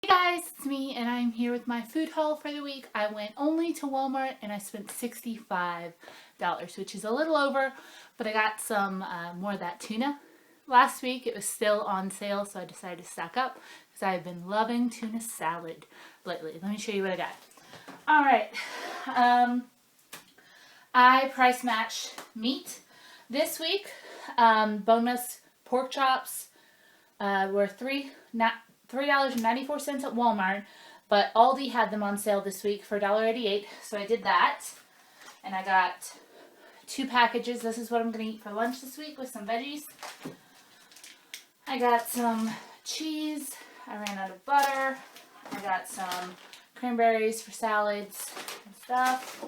Hey guys, it's me and I'm here with my food haul for the week. I went only to Walmart and I spent $65, which is a little over, but I got some more of that tuna. Last week it was still on sale, so I decided to stock up because I've been loving tuna salad lately. Let me show you what I got. Alright, I price match meat this week. Boneless pork chops were $3.94 at Walmart, but Aldi had them on sale this week for $1.88, so I did that. And I got 2 packages. This is what I'm going to eat for lunch this week with some veggies. I got some cheese. I ran out of butter. I got some cranberries for salads and stuff.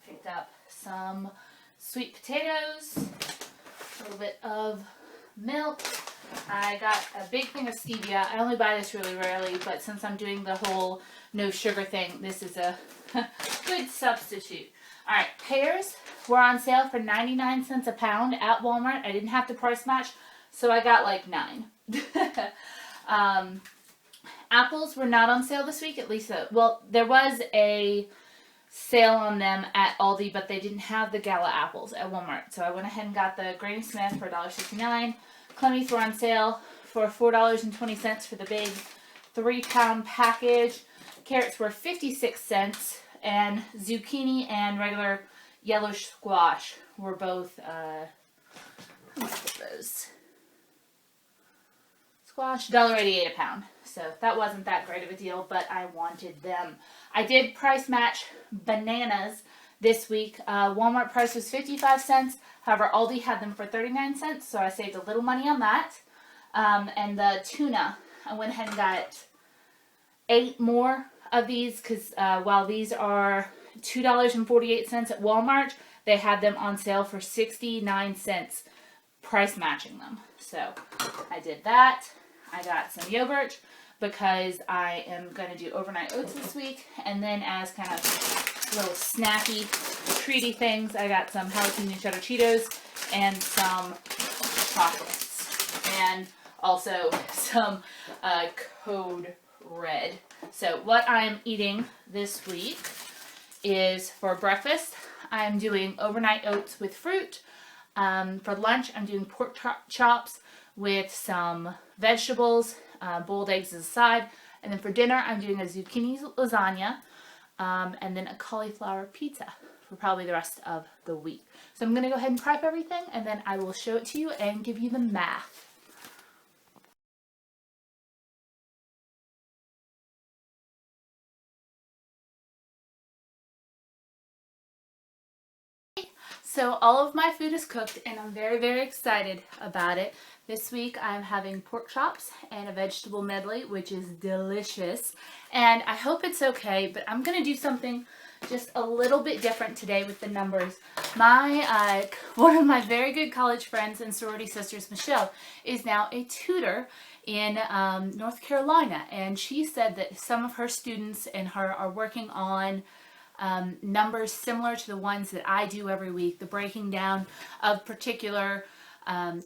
Picked up some sweet potatoes, a little bit of milk. I got a big thing of stevia. I only buy this really rarely, but since I'm doing the whole no sugar thing, this is a good substitute. Alright, pears were on sale for 99 cents a pound at Walmart. I didn't have to price match, so I got like 9. Apples were not on sale this week, at least, well, there was a sale on them at Aldi, but they didn't have the Gala apples at Walmart. So I went ahead and got the Granny Smith for $1.69. Clemmies were on sale for $4.20 for the big 3-pound package. Carrots were 56 cents, and zucchini and regular yellow squash were both, how much were those? Squash, $1.88 a pound. So that wasn't that great of a deal, but I wanted them. I did price match bananas this week. Walmart price was 55 cents. However, Aldi had them for 39 cents, so I saved a little money on that. And the tuna, I went ahead and got 8 more of these because while these are $2.48 at Walmart, they had them on sale for 69 cents, price matching them. So I did that. I got some yogurt because I am going to do overnight oats this week. And then as kind of little snacky, treaty things, I got some jalapeno cheddar Cheetos and some chocolates. And also some Code Red. So what I'm eating this week is for breakfast, I'm doing overnight oats with fruit. For lunch, I'm doing pork chops with some vegetables, boiled eggs as a side. And then for dinner, I'm doing a zucchini lasagna and then a cauliflower pizza for probably the rest of the week. So I'm going to go ahead and prep everything, and then I will show it to you and give you the math. So all of my food is cooked and I'm very, very excited about it. This week I'm having pork chops and a vegetable medley, which is delicious. And I hope it's okay, but I'm going to do something just a little bit different today with the numbers. One of my very good college friends and sorority sisters, Michelle, is now a tutor in North Carolina. And she said that some of her students and her are working on numbers similar to the ones that I do every week, the breaking down of particular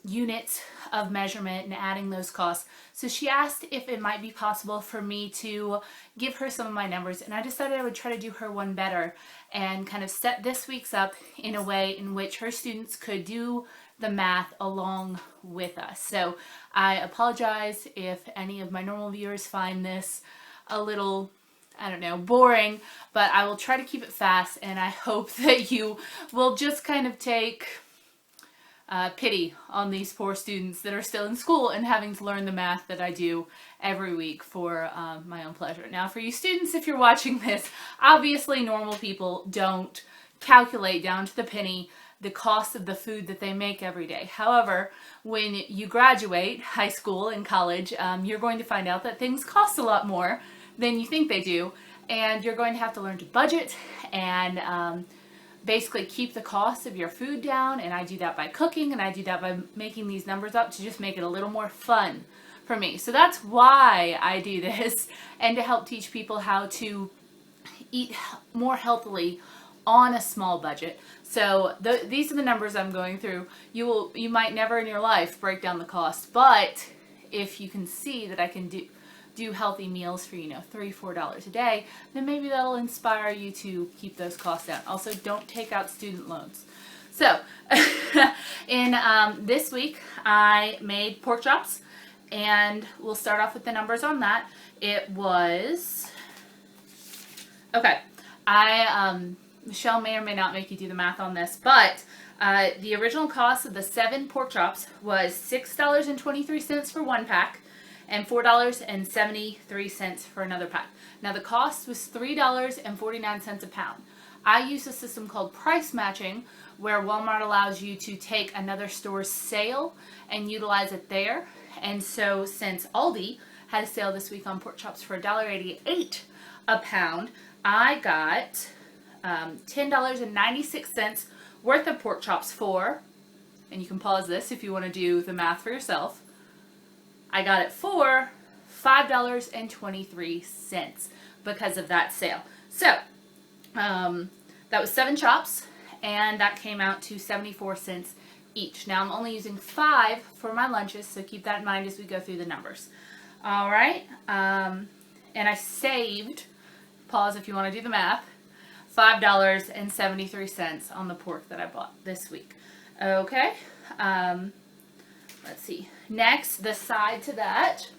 units of measurement and adding those costs. So she asked if it might be possible for me to give her some of my numbers, and I decided I would try to do her one better and kind of set this week's up in a way in which her students could do the math along with us. So I apologize if any of my normal viewers find this a little, I don't know, boring, but I will try to keep it fast, and I hope that you will just kind of take pity on these poor students that are still in school and having to learn the math that I do every week for my own pleasure. Now, for you students, if you're watching this, obviously normal people don't calculate down to the penny the cost of the food that they make every day. However, when you graduate high school and college, you're going to find out that things cost a lot more than you think they do, and you're going to have to learn to budget and basically keep the cost of your food down. And I do that by cooking, and I do that by making these numbers up to just make it a little more fun for me. So that's why I do this, and to help teach people how to eat more healthily on a small budget. So these are the numbers I'm going through. You might never in your life break down the cost, but if you can see that I can do healthy meals for, $3-4 a day, then maybe that'll inspire you to keep those costs down. Also, don't take out student loans. So, in this week, I made pork chops, and we'll start off with the numbers on that. It was, okay, Michelle may or may not make you do the math on this, but the original cost of the 7 pork chops was $6.23 for one pack and $4.73 for another pack. Now the cost was $3.49 a pound. I use a system called price matching, where Walmart allows you to take another store's sale and utilize it there. And so since Aldi had a sale this week on pork chops for $1.88 a pound, I got $10.96 worth of pork chops for, and you can pause this if you want to do the math for yourself, I got it for $5.23 because of that sale. So, that was 7 chops, and that came out to 74 cents each. Now, I'm only using 5 for my lunches, so keep that in mind as we go through the numbers. All right, and I saved, pause if you want to do the math, $5.73 on the pork that I bought this week. Okay, let's see. Next, the side to that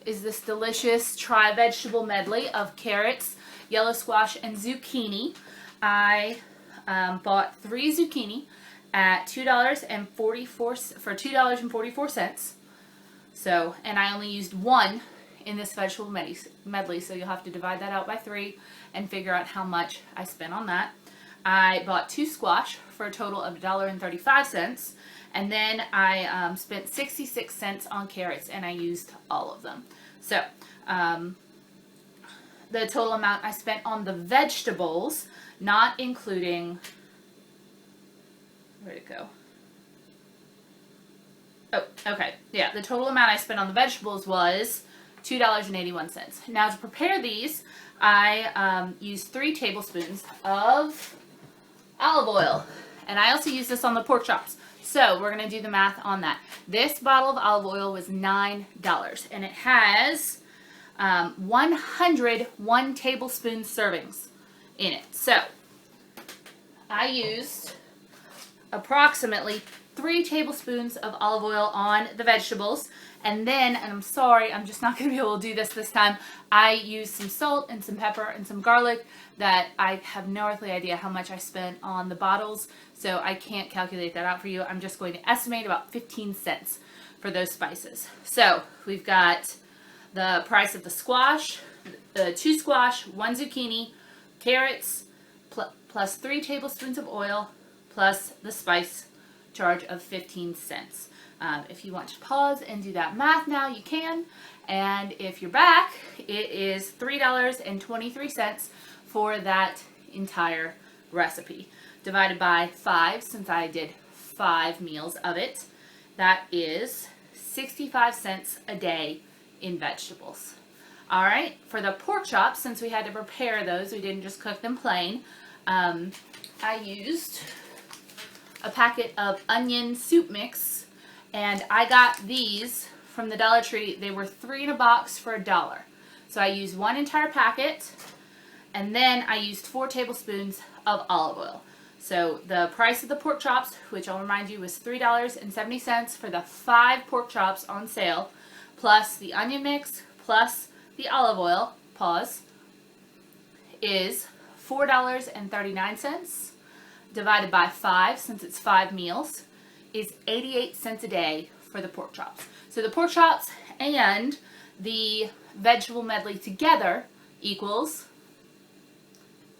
is this delicious tri-vegetable medley of carrots, yellow squash, and zucchini. I bought 3 zucchini at $2.44. So, and I only used 1 in this vegetable medley, so you'll have to divide that out by 3 and figure out how much I spent on that. I bought 2 squash for a total of $1.35, and then I spent 66 cents on carrots, and I used all of them. So, the total amount I spent on the vegetables, not including, where'd it go? Oh, okay. Yeah, the total amount I spent on the vegetables was $2.81. Now, to prepare these, I used 3 tablespoons of olive oil, and I also use this on the pork chops. So we're going to do the math on that. This bottle of olive oil was $9, and it has 101 tablespoon servings in it. So I used approximately 3 tablespoons of olive oil on the vegetables, and then, and I'm sorry, I'm just not going to be able to do this time, I used some salt and some pepper and some garlic that I have no earthly idea how much I spent on the bottles, so I can't calculate that out for you. I'm just going to estimate about 15 cents for those spices. So we've got the price of the squash, 2 squash, 1 zucchini, carrots, plus 3 tablespoons of oil, plus the spice charge of 15 cents. If you want to pause and do that math now, you can. And if you're back, it is $3.23 for that entire recipe. Divided by 5, since I did 5 meals of it, that is 65 cents a day in vegetables. All right, for the pork chops, since we had to prepare those, we didn't just cook them plain, I used a packet of onion soup mix, and I got these from the Dollar Tree. They were 3 in a box for $1. So I used 1 entire packet, and then I used 4 tablespoons of olive oil. So the price of the pork chops, which I'll remind you was $3.70 for the 5 pork chops on sale, plus the onion mix, plus the olive oil, pause, is $4.39. Divided by 5, since it's 5 meals, is 88 cents a day for the pork chops. So the pork chops and the vegetable medley together equals,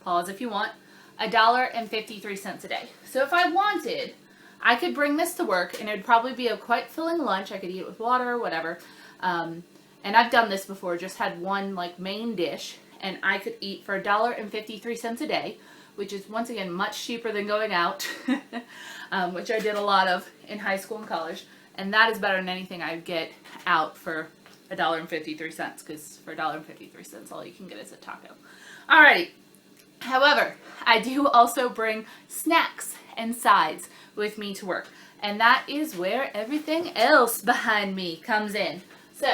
pause if you want, $1.53 a day. So if I wanted, I could bring this to work, and it would probably be a quite filling lunch. I could eat it with water or whatever. And I've done this before, just had one like main dish, and I could eat for $1.53 a day, which is once again much cheaper than going out, which I did a lot of in high school and college. And that is better than anything I'd get out for $1.53, because for $1.53, all you can get is a taco. Alrighty. However, I do also bring snacks and sides with me to work. And that is where everything else behind me comes in. So,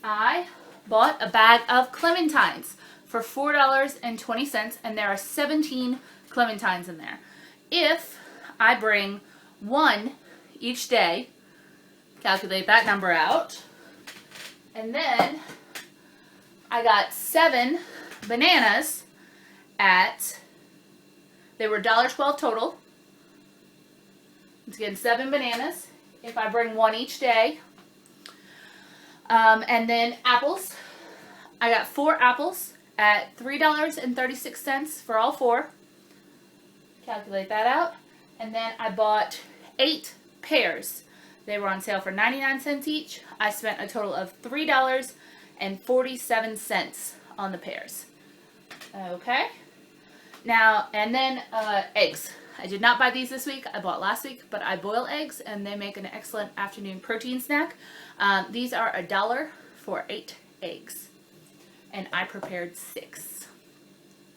I bought a bag of clementines for $4.20, and there are 17 clementines in there. If I bring one each day, calculate that number out, and then I got 7 bananas they were $1.12 total. Once again, 7 bananas if I bring one each day. And then apples. I got 4 apples at $3.36 for all 4. Calculate that out. And then I bought 8 pears. They were on sale for 99 cents each. I spent a total of $3.47 on the pears. Okay. Now, and then eggs. I did not buy these this week. I bought last week, but I boil eggs, and they make an excellent afternoon protein snack. These are $1 for 8 eggs, and I prepared 6.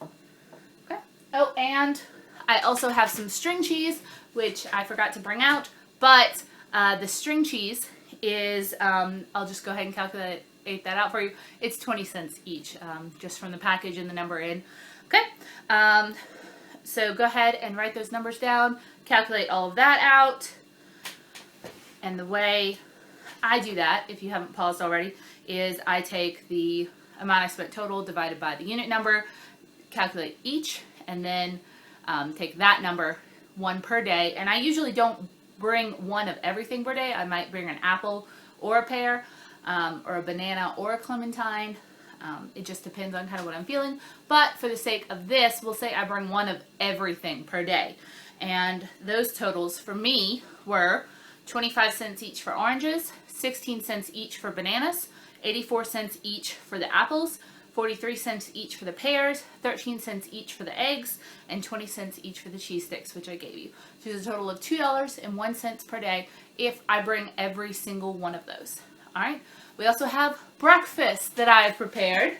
Okay. Oh, and I also have some string cheese, which I forgot to bring out, but the string cheese is, I'll just go ahead and calculate that out for you. It's 20 cents each, just from the package and the number in. Okay, so go ahead and write those numbers down, calculate all of that out, and the way I do that, if you haven't paused already, is I take the amount I spent total divided by the unit number, calculate each, and then take that number, 1 per day. And I usually don't bring one of everything per day. I might bring an apple or a pear, or a banana or a clementine. It just depends on kind of what I'm feeling. But for the sake of this, we'll say I bring one of everything per day. And those totals for me were 25 cents each for oranges, 16 cents each for bananas, 84 cents each for the apples, 43 cents each for the pears, 13 cents each for the eggs, and 20 cents each for the cheese sticks, which I gave you. So it's a total of $2.01 per day if I bring every single one of those. All right. We also have breakfast that I've prepared.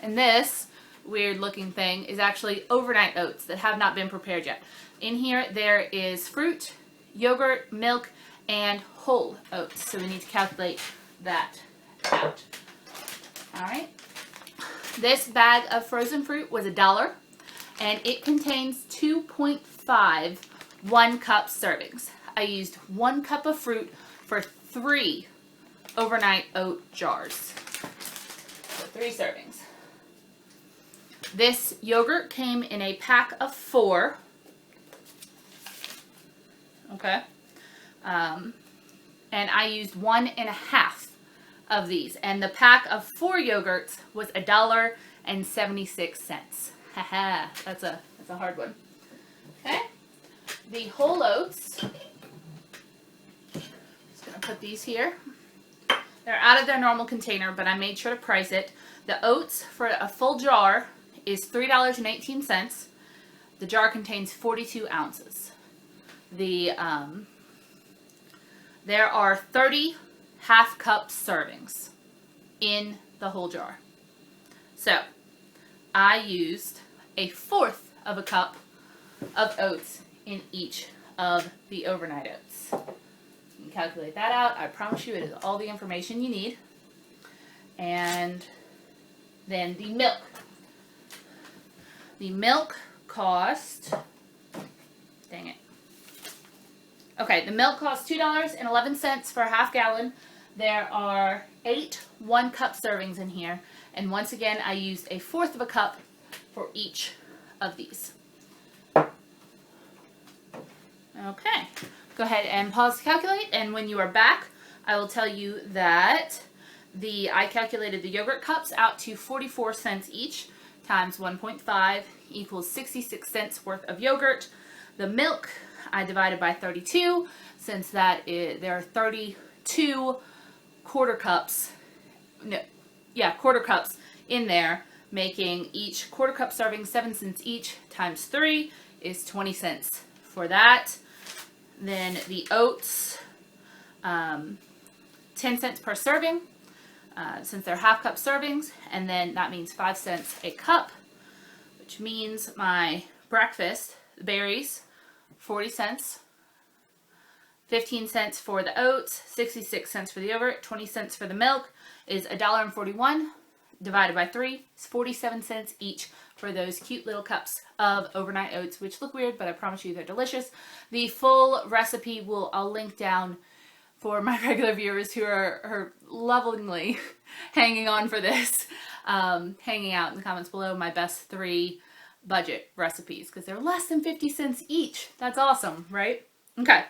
And this weird looking thing is actually overnight oats that have not been prepared yet. In here there is fruit, yogurt, milk, and whole oats. So we need to calculate that out. Alright. This bag of frozen fruit was $1, and it contains 2.5 1-cup servings. I used 1 cup of fruit for 3 overnight oat jars. So 3 servings. This yogurt came in a pack of 4. Okay. And I used 1.5 of these. And the pack of 4 yogurts was $1.76. Haha, that's a hard one. Okay. The whole oats. Just gonna put these here. They're out of their normal container, but I made sure to price it. The oats for a full jar is $3.18. The jar contains 42 ounces. There are 30 half-cup servings in the whole jar. So I used 1/4 of a cup of oats in each of the overnight oats. You can calculate that out. I promise you it is all the information you need. And then the milk. The milk cost, dang it. Okay, the milk costs $2.11 for a half gallon. There are 8 1-cup servings in here. And once again, I used 1/4 of a cup for each of these. Okay, go ahead and pause to calculate, and when you are back, I will tell you that I calculated the yogurt cups out to 44 cents each, times 1.5 equals 66 cents worth of yogurt. The milk, I divided by 32, since there are 32 quarter cups in there, making each quarter cup serving 7 cents each, times 3 is 20 cents for that. Then the oats, 10 cents per serving, since they're half-cup servings, and then that means 5 cents a cup, which means my breakfast, berries, 40 cents, 15 cents for the oats, 66 cents for the yogurt, 20 cents for the milk is $1.41 divided by 3 is 47 cents each for those cute little cups of overnight oats, which look weird, but I promise you they're delicious. The full recipe I'll link down for my regular viewers who are lovingly hanging on for this, hanging out in the comments below, my best 3 budget recipes, because they're less than 50 cents each. That's awesome, right? Okay,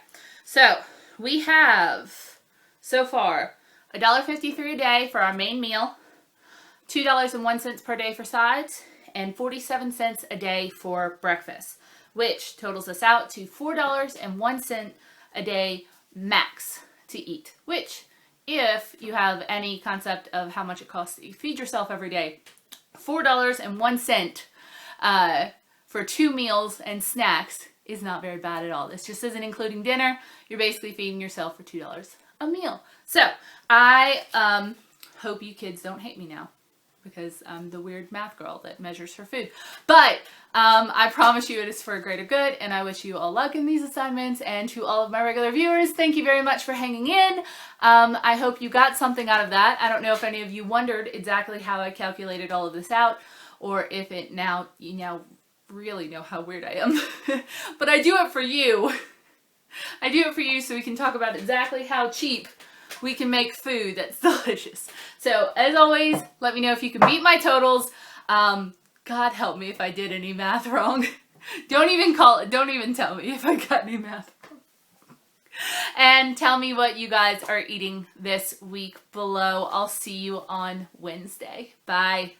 so we have so far $1.53 a day for our main meal, $2.01 per day for sides, and 47 cents a day for breakfast, which totals us out to $4.01 a day max to eat, which, if you have any concept of how much it costs to feed yourself every day, $4.01 for 2 meals and snacks is not very bad at all. This just isn't including dinner. You're basically feeding yourself for $2 a meal. So I hope you kids don't hate me now, because I'm the weird math girl that measures her food. But I promise you it is for a greater good, and I wish you all luck in these assignments. And to all of my regular viewers, thank you very much for hanging in. I hope you got something out of that. I don't know if any of you wondered exactly how I calculated all of this out, or if you now really know how weird I am. But I do it for you. I do it for you so we can talk about exactly how cheap we can make food that's delicious. So as always, let me know if you can beat my totals. God help me if I did any math wrong. Don't even tell me if I got any math wrong. And tell me what you guys are eating this week below. I'll see you on Wednesday. Bye.